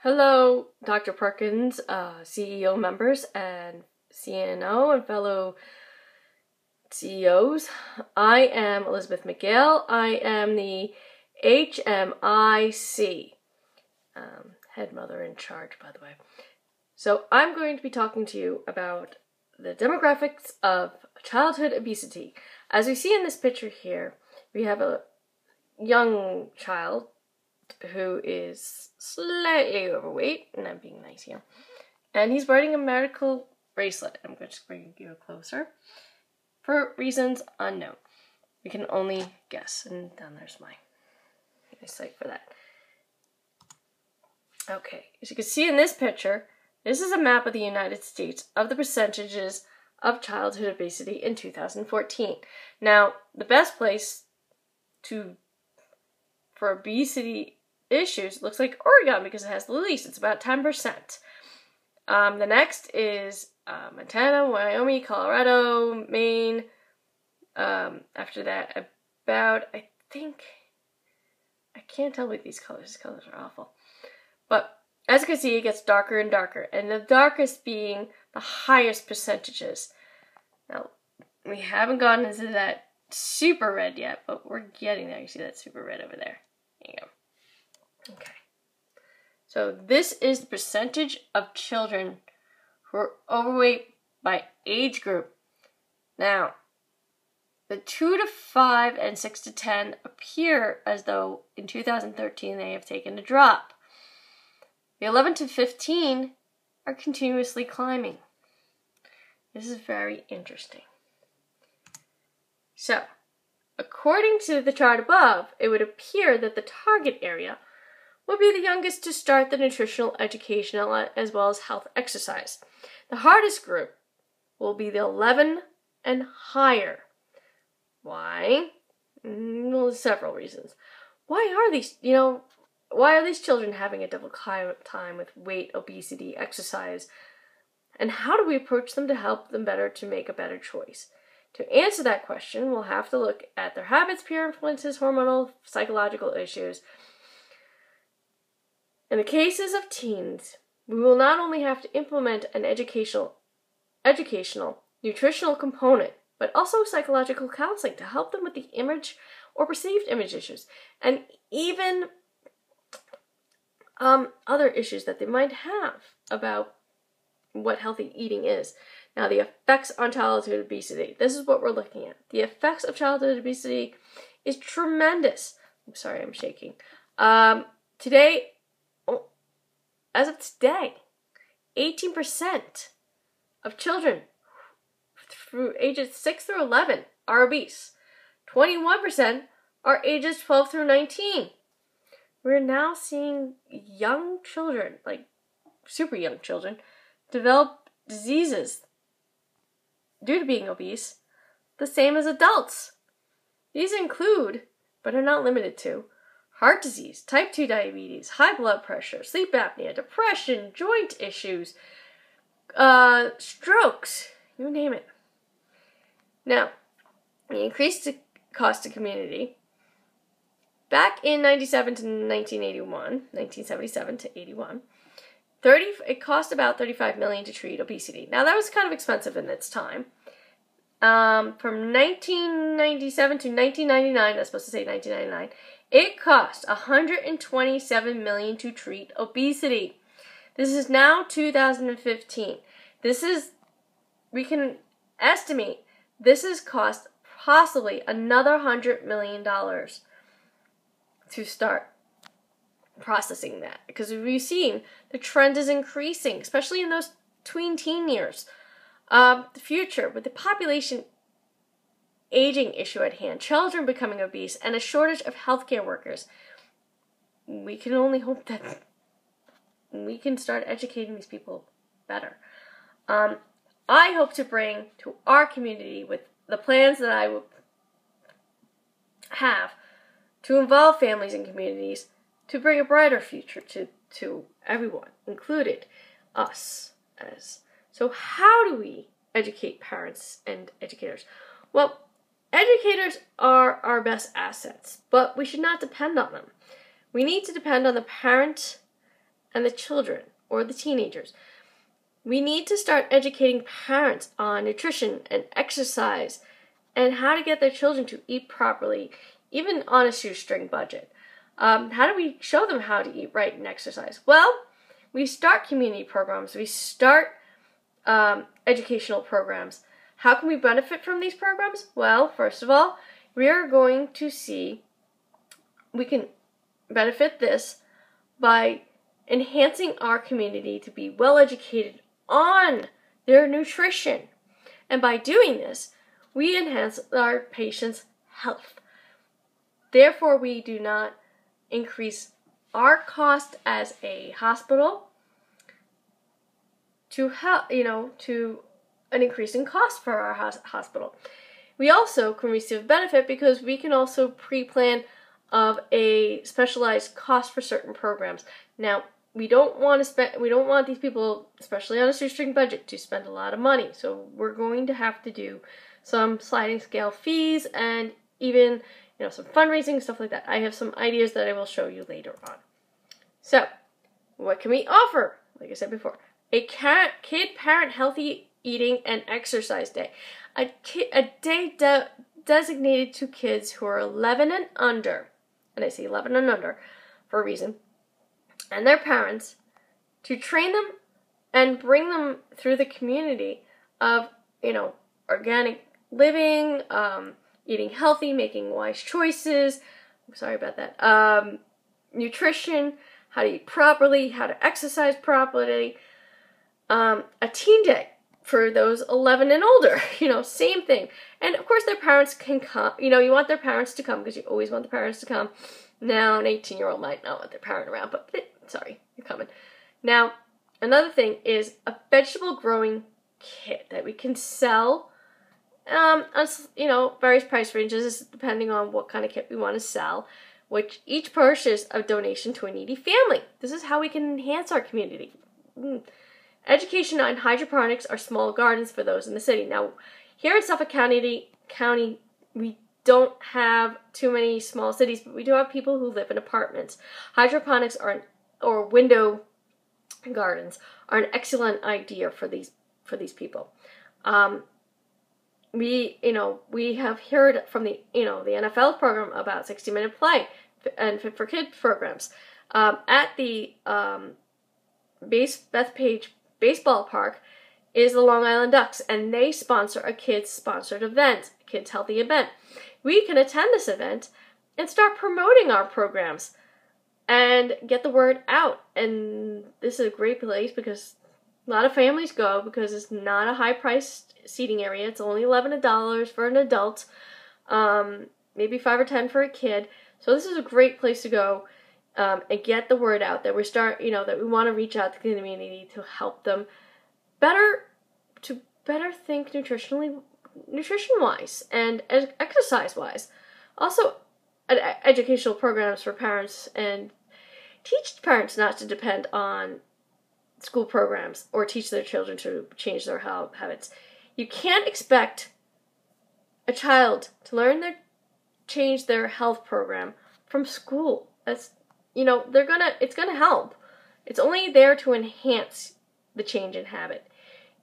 Hello, Dr. Perkins, CEO members and CNO and fellow CEOs. I am Elizabeth McGill. I am the HMIC, head mother in charge, by the way. So I'm going to be talking to you about the demographics of childhood obesity. As we see in this picture here, we have a young child who is slightly overweight, and I'm being nice here, and he's wearing a medical bracelet. I'm going to bring you closer. For reasons unknown. We can only guess, and then there's my site for that. Okay, as you can see in this picture, this is a map of the United States of the percentages of childhood obesity in 2014. Now, the best place for obesity issues looks like Oregon because it has the least. It's about 10%. The next is Montana, Wyoming, Colorado, Maine. After that, I can't tell with these colors. These colors are awful. But as you can see, it gets darker and darker, and the darkest being the highest percentages. Now, we haven't gotten into that super red yet, but we're getting there. You see that super red over there? There you go. Okay. So this is the percentage of children who are overweight by age group. Now, the 2 to 5 and 6 to 10 appear as though in 2013 they have taken a drop. The 11 to 15 are continuously climbing. This is very interesting. So, according to the chart above, it would appear that the target area will be the youngest to start the nutritional education as well as health exercise. The hardest group will be the 11 and higher. Why? Well, several reasons. Why are these children having a difficult time with weight, obesity, exercise? And how do we approach them to help them better to make a better choice? To answer that question, we'll have to look at their habits, peer influences, hormonal, psychological issues. In the cases of teens, we will not only have to implement an educational, nutritional component, but also psychological counseling to help them with the image or perceived image issues, and even other issues that they might have about what healthy eating is. Now, the effects on childhood obesity. This is what we're looking at. The effects of childhood obesity is tremendous. I'm sorry, I'm shaking. As of today, 18% of children through ages 6 through 11 are obese. 21% are ages 12 through 19. We're now seeing young children, like super young children, develop diseases due to being obese, the same as adults. These include, but are not limited to, heart disease, type 2 diabetes, high blood pressure, sleep apnea, depression, joint issues, strokes, you name it. Now, the increased cost to community. Back in 1977 to 81, it cost about $35 million to treat obesity. Now, that was kind of expensive in its time. From 1997 to 1999, that's supposed to say 1999, it cost $127 million to treat obesity. This is now 2015. We can estimate this has cost possibly another $100 million to start processing that. Because we've seen the trend is increasing, especially in those tween-teen years. The future, with the population aging issue at hand, children becoming obese, and a shortage of healthcare workers, we can only hope that we can start educating these people better. I hope to bring to our community, with the plans that I will have, to involve families and communities to bring a brighter future to everyone, included us. So how do we educate parents and educators? Well, educators are our best assets, but we should not depend on them. We need to depend on the parent and the children or the teenagers. We need to start educating parents on nutrition and exercise and how to get their children to eat properly, even on a shoestring budget. How do we show them how to eat right and exercise? Well, we start community programs. We start educational programs. How can we benefit from these programs? Well, first of all, we are going to see we can benefit this by enhancing our community to be well educated on their nutrition. And by doing this, we enhance our patients' health. Therefore, we do not increase our cost as a hospital to help, to an increase in cost for our hospital. We also can receive benefit because we can also pre-plan of a specialized cost for certain programs. Now, we don't want these people, especially on a shoestring budget, to spend a lot of money. So we're going to have to do some sliding scale fees and even some fundraising, stuff like that. I have some ideas that I will show you later on. So, what can we offer? Like I said before, a kid-parent healthy eating and exercise day. A day designated to kids who are 11 and under, and I say 11 and under for a reason, and their parents, to train them and bring them through the community of, organic living, eating healthy, making wise choices, sorry about that, nutrition, how to eat properly, how to exercise properly, a teen day for those 11 and older, same thing. And of course their parents can come, you want their parents to come because you always want the parents to come. Now an 18-year-old might not want their parent around, but sorry, you're coming. Now, another thing is a vegetable growing kit that we can sell on, various price ranges depending on what kind of kit we want to sell, which each purchase a donation to a needy family. This is how we can enhance our community. Education on hydroponics are small gardens for those in the city. Now, here in Suffolk County, we don't have too many small cities, but we do have people who live in apartments. Hydroponics or window gardens are an excellent idea for these people. We have heard from the NFL program about 60-minute play and Fit for Kids programs. At the Bethpage Baseball Park is the Long Island Ducks, and they sponsor a kids-sponsored event, a kids' healthy event. We can attend this event and start promoting our programs and get the word out. And this is a great place because a lot of families go because it's not a high-priced seating area. It's only $11 for an adult, maybe $5 or $10 for a kid. So this is a great place to go and get the word out that that we want to reach out to the community to help them better think nutrition-wise and exercise-wise. Also, educational programs for parents and teach parents not to depend on school programs or teach their children to change their habits. You can't expect a child to change their health program from school. That's, it's gonna help. It's only there to enhance the change in habit.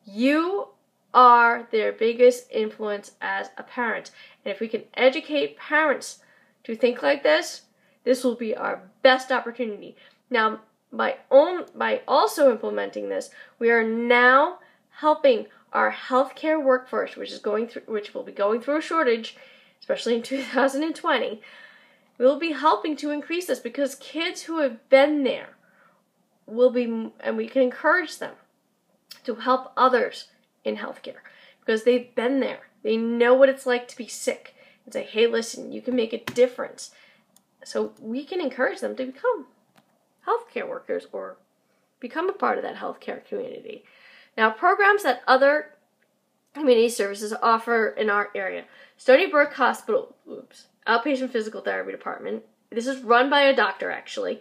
You are their biggest influence as a parent. And if we can educate parents to think like this will be our best opportunity. Now, by also implementing this, we are now helping our healthcare workforce, which will be going through a shortage, especially in 2020. We will be helping to increase this because kids who have been there and we can encourage them to help others in healthcare because they've been there. They know what it's like to be sick and say, hey, listen, you can make a difference. So we can encourage them to become healthcare workers or become a part of that healthcare community. Now, programs that other community services offer in our area. Stony Brook Hospital, outpatient physical therapy department. This is run by a doctor, actually.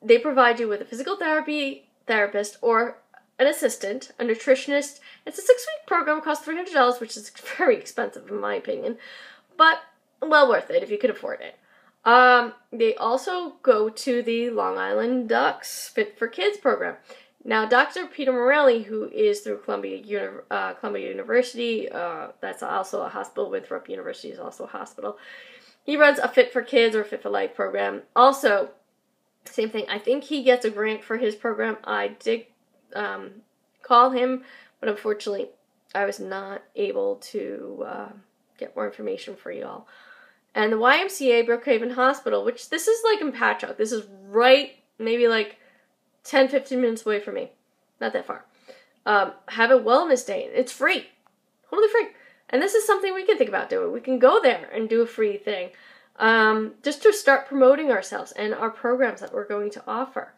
They provide you with a physical therapy therapist or an assistant, a nutritionist. It's a 6-week program, costs $300, which is very expensive in my opinion, but well worth it if you can afford it. They also go to the Long Island Ducks Fit for Kids program. Now, Dr. Peter Morelli, who is through Columbia University, that's also a hospital. Winthrop University is also a hospital. He runs a Fit for Kids or Fit for Life program. Also, same thing. I think he gets a grant for his program. I did call him, but unfortunately, I was not able to get more information for y'all. And the YMCA Brookhaven Hospital, which this is like in Patchogue. This is right, maybe like 10, 15 minutes away from me. Not that far. Have a wellness day. It's free. Totally free. And this is something we can think about doing. We can go there and do a free thing. Just to start promoting ourselves and our programs that we're going to offer.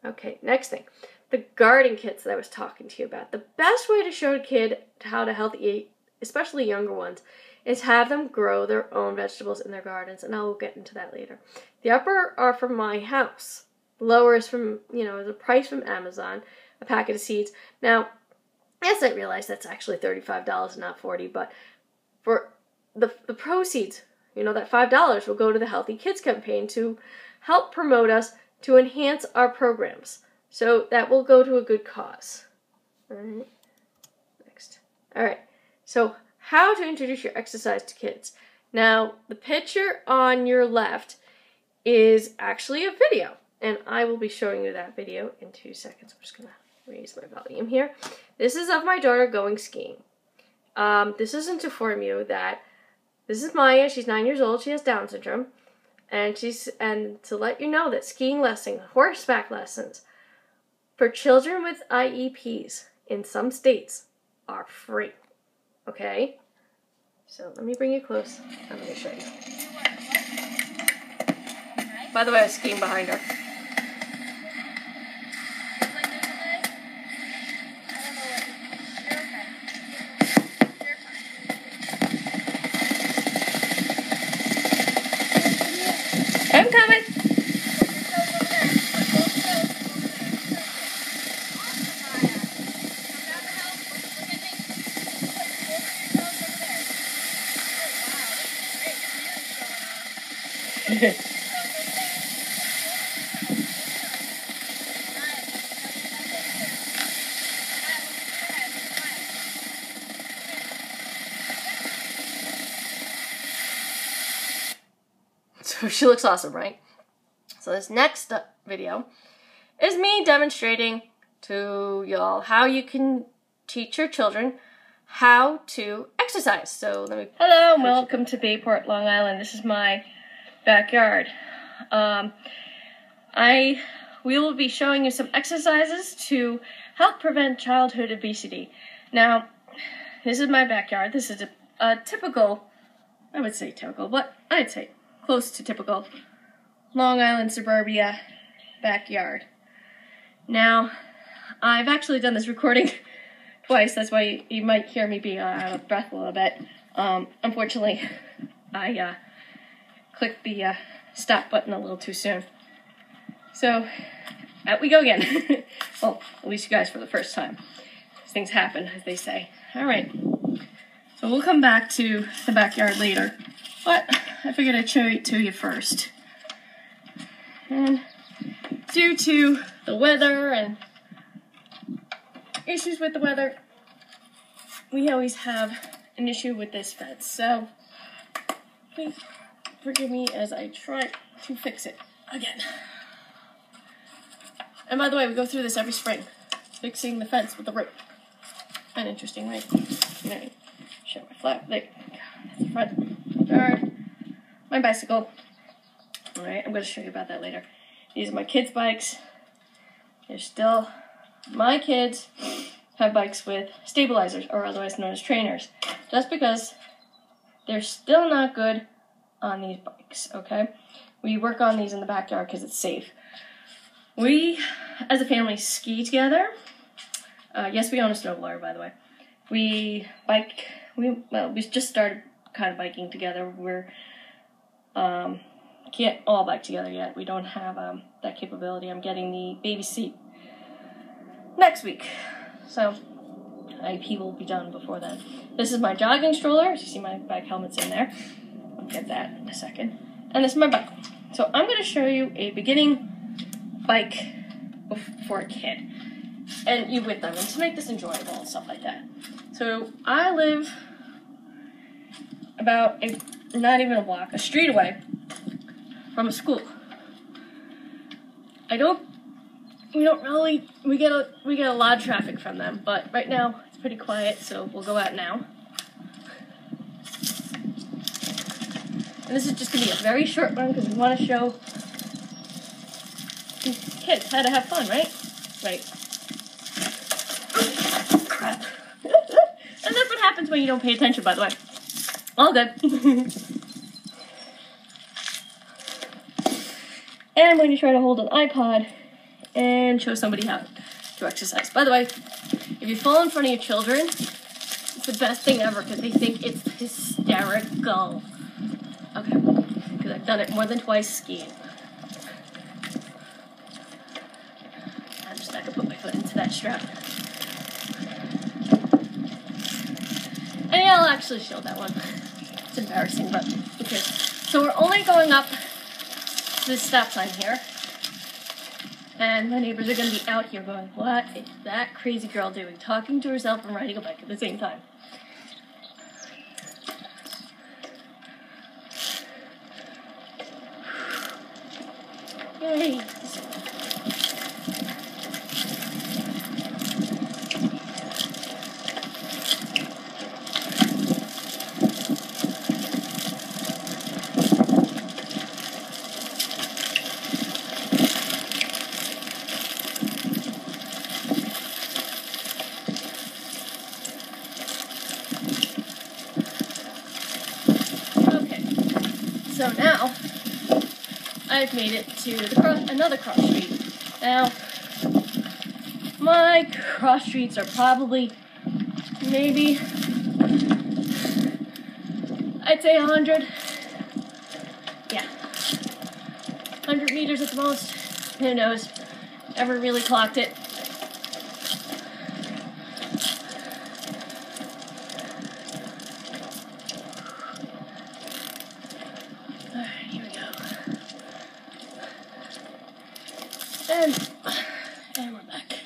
Okay, next thing. The garden kits that I was talking to you about. The best way to show a kid how to healthy eat, especially younger ones, is have them grow their own vegetables in their gardens. And I will get into that later. The upper are from my house. Lower is from, the price from Amazon, a packet of seeds. Now, yes, I realize that's actually $35 and not $40, but for the proceeds, that $5 will go to the Healthy Kids campaign to help promote us to enhance our programs. So that will go to a good cause. All right. Next. All right. So how to introduce your exercise to kids. Now, the picture on your left is actually a video. And I will be showing you that video in 2 seconds. I'm just going to raise my volume here. This is of my daughter going skiing. This isn't to inform you that this is Maya. She's 9 years old. She has Down syndrome. And to let you know that skiing lessons, horseback lessons, for children with IEPs in some states are free. Okay? So let me bring you close. I'm going to show you. By the way, I was skiing behind her. I'm coming. So she looks awesome, right? So this next video is me demonstrating to y'all how you can teach your children how to exercise. So let me... Hello and welcome to Bayport, Long Island. This is my backyard. We will be showing you some exercises to help prevent childhood obesity. Now, this is my backyard. This is a typical, I would say typical, but I'd say close to typical Long Island suburbia backyard. Now, I've actually done this recording twice. That's why you might hear me be out of breath a little bit. Unfortunately, I clicked the stop button a little too soon. So, out we go again. Well, at least you guys for the first time. Things happen, as they say. Alright, so we'll come back to the backyard later. But I figured I'd show it to you first. And due to the weather and issues with the weather, we always have an issue with this fence. So please forgive me as I try to fix it again. And by the way, we go through this every spring, fixing the fence with the rope. Kind of interesting, right? Alright, show my flat. There, that's the front yard. My bicycle. Alright, I'm going to show you about that later. These are my kids' bikes. They're still, my kids have bikes with stabilizers, or otherwise known as trainers, just because they're still not good on these bikes, okay? We work on these in the backyard because it's safe. We, as a family, ski together. Yes, we own a snowblower, by the way. We just started kind of biking together. We're, can't all bike together yet. We don't have that capability. I'm getting the baby seat next week. So, IEP will be done before then. This is my jogging stroller. As you see, my bike helmet's in there. I'll get that in a second. and this is my bike. So I'm going to show you a beginning bike for a kid, and you with them, and to make this enjoyable and stuff like that. So I live about not even a block, a street away from a school. We get a lot of traffic from them, but right now it's pretty quiet, so we'll go out now. And this is just going to be a very short one because we want to show these kids how to have fun, right? Right. Crap. And that's what happens when you don't pay attention, by the way. All good. And when you try to hold an iPod and show somebody how to exercise. By the way, if you fall in front of your children, it's the best thing ever because they think it's hysterical. Okay, because I've done it more than twice skiing. I'm just not going to put my foot into that strap. And yeah, I'll actually show that one. It's embarrassing, but okay. So we're only going up this stop sign here. And my neighbors are going to be out here going, what is that crazy girl doing? Talking to herself and riding a bike at the same time. Yay! So now, I've made it to another cross street. Now, my cross streets are probably, maybe, I'd say 100. Yeah. 100 meters at the most. Who knows? Never really clocked it. And we're back.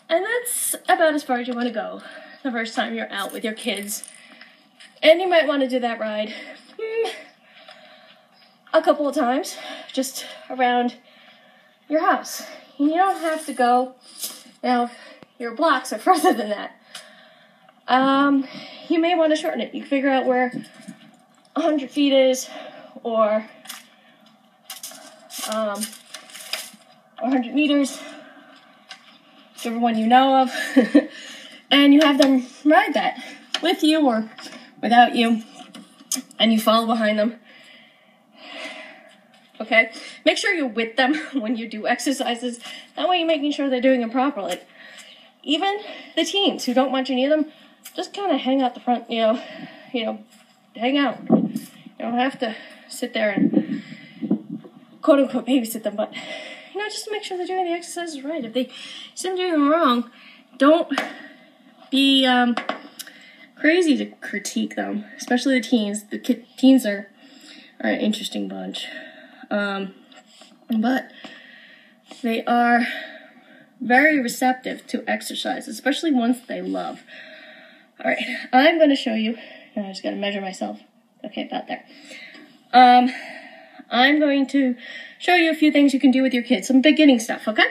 And that's about as far as you want to go the first time you're out with your kids. And you might want to do that ride a couple of times, just around your house. And you don't have to go, now your blocks are further than that. You may want to shorten it. You can figure out where 100 feet is, or 100 meters, whichever one you know of, and you have them ride that with you or without you, and you follow behind them. Okay? Make sure you're with them when you do exercises. That way you're making sure they're doing it properly. Even the teens who don't want you near them, just kind of hang out the front, you know, hang out. You don't have to sit there and quote-unquote babysit them, but just to make sure they're doing the exercises right. If they see them doing them wrong, don't be crazy to critique them, especially the teens. The teens are an interesting bunch. But they are very receptive to exercise, especially ones they love. All right, I'm going to show you. I just got to measure myself. Okay, about there. I'm going to show you a few things you can do with your kids, some beginning stuff, okay?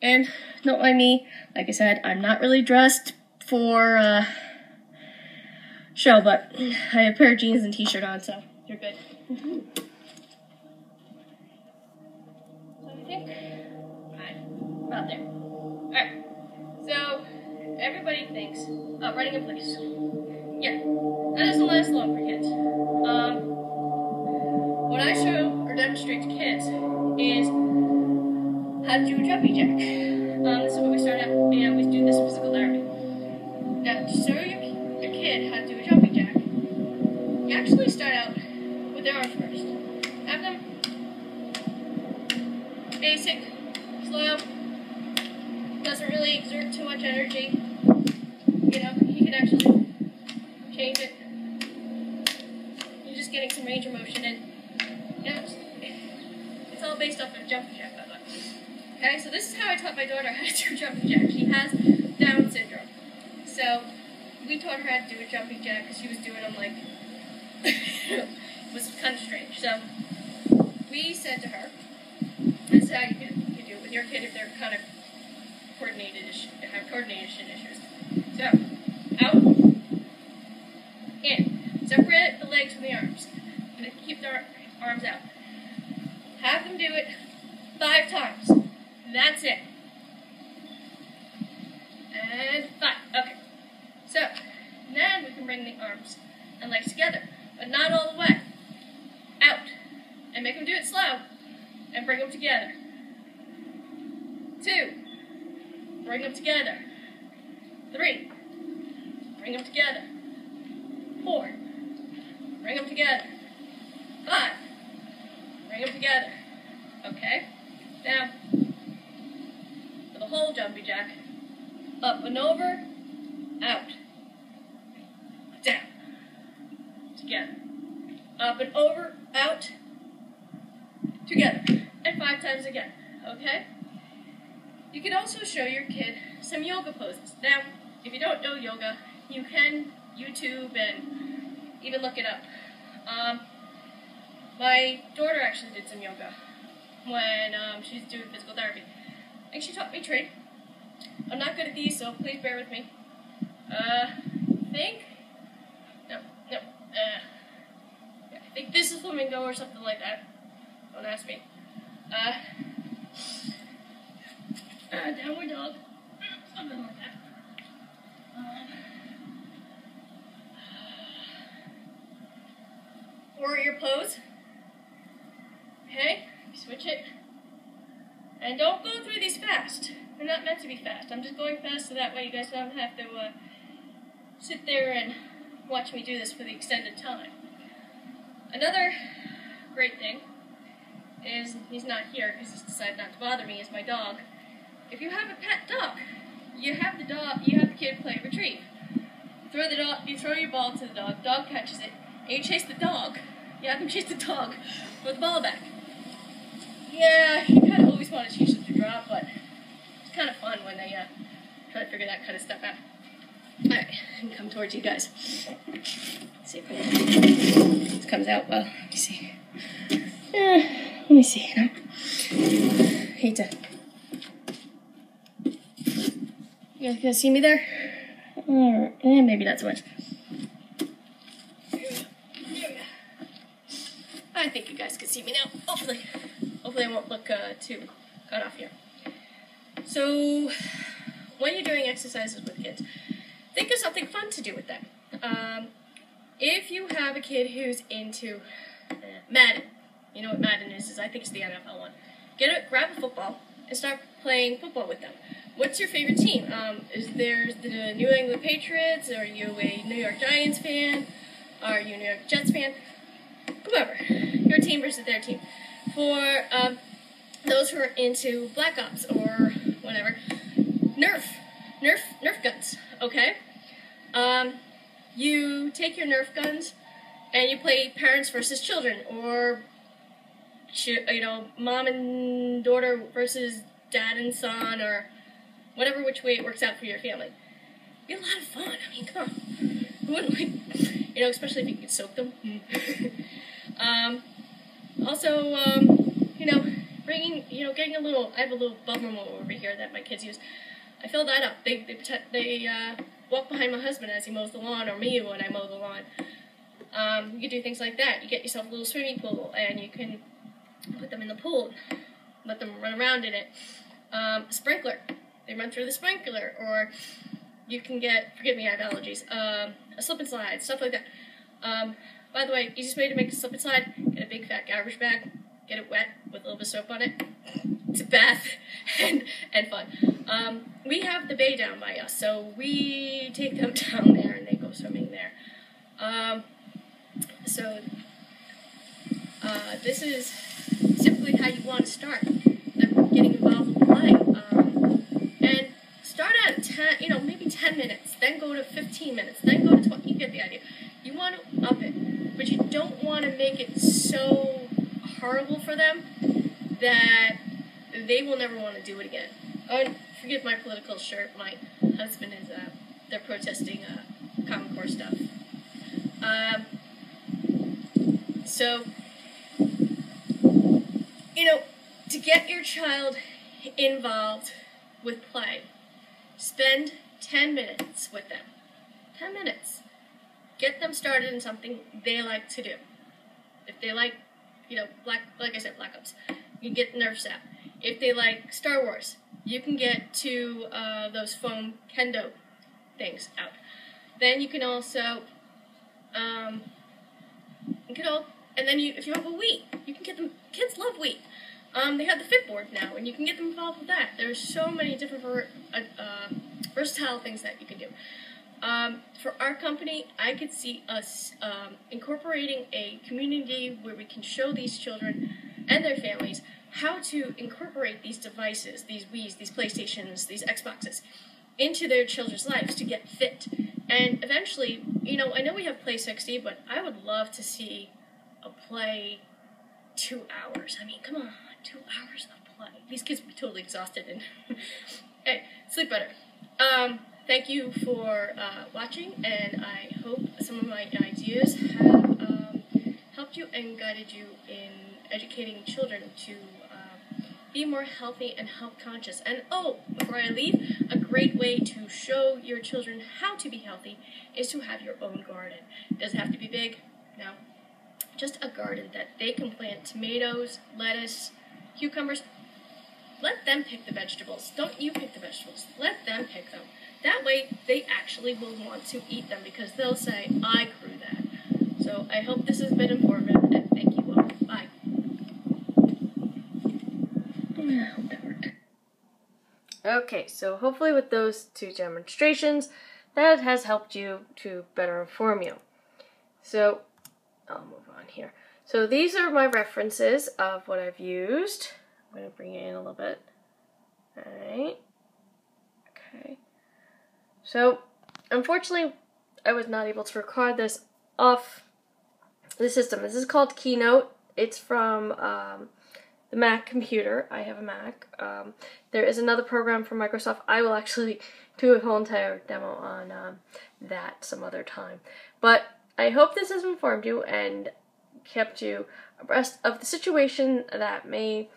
And don't mind me, like I said, I'm not really dressed for show, but I have a pair of jeans and t-shirt on, so you're good. So I think, about there. Alright, so everybody thinks, running in place. Yeah, that doesn't last long for kids. What I show or demonstrate to kids is how to do a jumping jack. This is what we start out, we do this physical therapy. Now, to show your kid how to do a jumping jack, you actually start out with their arms first. Have them basic, slow, doesn't really exert too much energy. You can actually change it. You're just getting some range of motion in. all based off of jumping jack, by the way. Okay, so this is how I taught my daughter how to do a jumping jack. She has Down syndrome. So we taught her how to do a jumping jack because she was doing them like, it was kind of strange. So we said to her, this is how you can do it with your kid if they're kind of have coordination issues. So, out, in. Separate the legs from the arms. And keep their arms out. Have them do it 5 times. That's it. And 5. Okay. So, then we can bring the arms and legs together. But not all the way. Out. And make them do it slow. And bring them together. 2. Bring them together. 3. Bring them together. 4. Bring them together. 5. Bring them together. Okay? Now, for the whole jumping jack, up and over, out, down, together, up and over, out, together, and 5 times again. Okay? You can also show your kid some yoga poses. Now, if you don't know yoga, you can YouTube and even look it up. My daughter actually did some yoga when she's doing physical therapy. And she taught me 3. I'm not good at these, so please bear with me. I think this is flamingo or something like that. Don't ask me. Downward dog. Something like that. Warrior pose. Okay, switch it. And don't go through these fast. They're not meant to be fast. I'm just going fast so that way you guys don't have to sit there and watch me do this for the extended time. Another great thing is, he's not here because he's decided not to bother me, is my dog. If you have a pet dog, you have the kid play retrieve. You throw your ball to the dog catches it, and you chase the dog. You have him chase the dog for the ball back. Yeah, you kind of always want to teach them to drop, but it's kind of fun when they try to figure that kind of stuff out. Alright, and come towards you guys. Let's see if this comes out well. Let me see. Let me see. No? Hate to. You guys can see me there? Maybe not so much. I think you guys can see me now. Hopefully I won't look too cut off here. So, when you're doing exercises with kids, think of something fun to do with them. If you have a kid who's into Madden, you know what Madden is I think it's the NFL one. Grab a football and start playing football with them. What's your favorite team? Is there the New England Patriots? Are you a New York Giants fan? Are you a New York Jets fan? Whoever. Your team versus their team. For those who are into Black Ops or whatever, Nerf guns, okay? You take your Nerf guns and you play parents versus children, or, you know, mom and daughter versus dad and son, or whatever which way it works out for your family. It'd be a lot of fun. I mean, come on. Who wouldn't like, you know, especially if you could soak them. Also, you know, getting a little, I have a little bubble over here that my kids use. I fill that up. They walk behind my husband as he mows the lawn, or me when I mow the lawn. You can do things like that. You get yourself a little swimming pool, and you can put them in the pool, let them run around in it. A sprinkler. They run through the sprinkler, or you can get, forgive me, I have allergies, a slip and slide, stuff like that. By the way, easiest way to make a slip and slide, get a big fat garbage bag, get it wet with a little bit of soap on it. It's a bath and fun. We have the bay down by us, so we take them down there and they go swimming there. This is simply how you want to start them getting involved with play. And start at 10, maybe 10 minutes, then go to 15 minutes, then go to 20. You get the idea. You want to up it, but you don't want to make it so horrible for them that they will never want to do it again. Oh, and forgive my political shirt. My husband is, they're protesting Common Core stuff. So, you know, to get your child involved with play, spend 10 minutes with them. 10 minutes. Get them started in something they like to do. If they like, you know, Black Ops, you can get Nerf out. If they like Star Wars, you can get to those foam kendo things out. Then you can also, and then if you have a Wii, you can get them. Kids love Wii. They have the Fitboard now, and you can get them involved with that. There's so many different versatile things that you can do. For our company, I could see us incorporating a community where we can show these children and their families how to incorporate these devices, these Wiis, these PlayStations, these Xboxes, into their children's lives to get fit. And eventually, you know, I know we have Play 60, but I would love to see a play 2 hours. I mean, come on, 2 hours of play. These kids would be totally exhausted. And hey, sleep better. Thank you for watching, and I hope some of my ideas have helped you and guided you in educating children to be more healthy and health conscious. And oh, before I leave, a great way to show your children how to be healthy is to have your own garden. It doesn't have to be big, no. Just a garden that they can plant tomatoes, lettuce, cucumbers. Let them pick the vegetables. Don't you pick the vegetables. Let them pick them. That way, they actually will want to eat them because they'll say, I grew that. So I hope this has been informative, and thank you all. Bye. I hope that worked. Okay, so hopefully with those 2 demonstrations, that has helped you to better inform you. So, I'll move on here. So these are my references of what I've used. I'm going to bring it in a little bit. Alright. Okay. So, unfortunately, I was not able to record this off the system. This is called Keynote. It's from the Mac computer. I have a Mac. There is another program from Microsoft. I will actually do a whole entire demo on that some other time. But I hope this has informed you and kept you abreast of the situation that may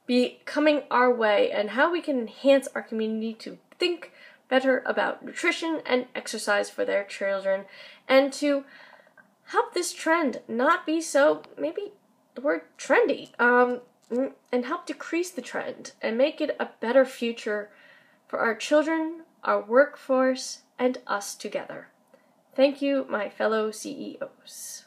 be coming our way and how we can enhance our community to think better about nutrition and exercise for their children, and to help this trend not be so, maybe the word trendy, and help decrease the trend and make it a better future for our children, our workforce, and us together. Thank you, my fellow CEOs.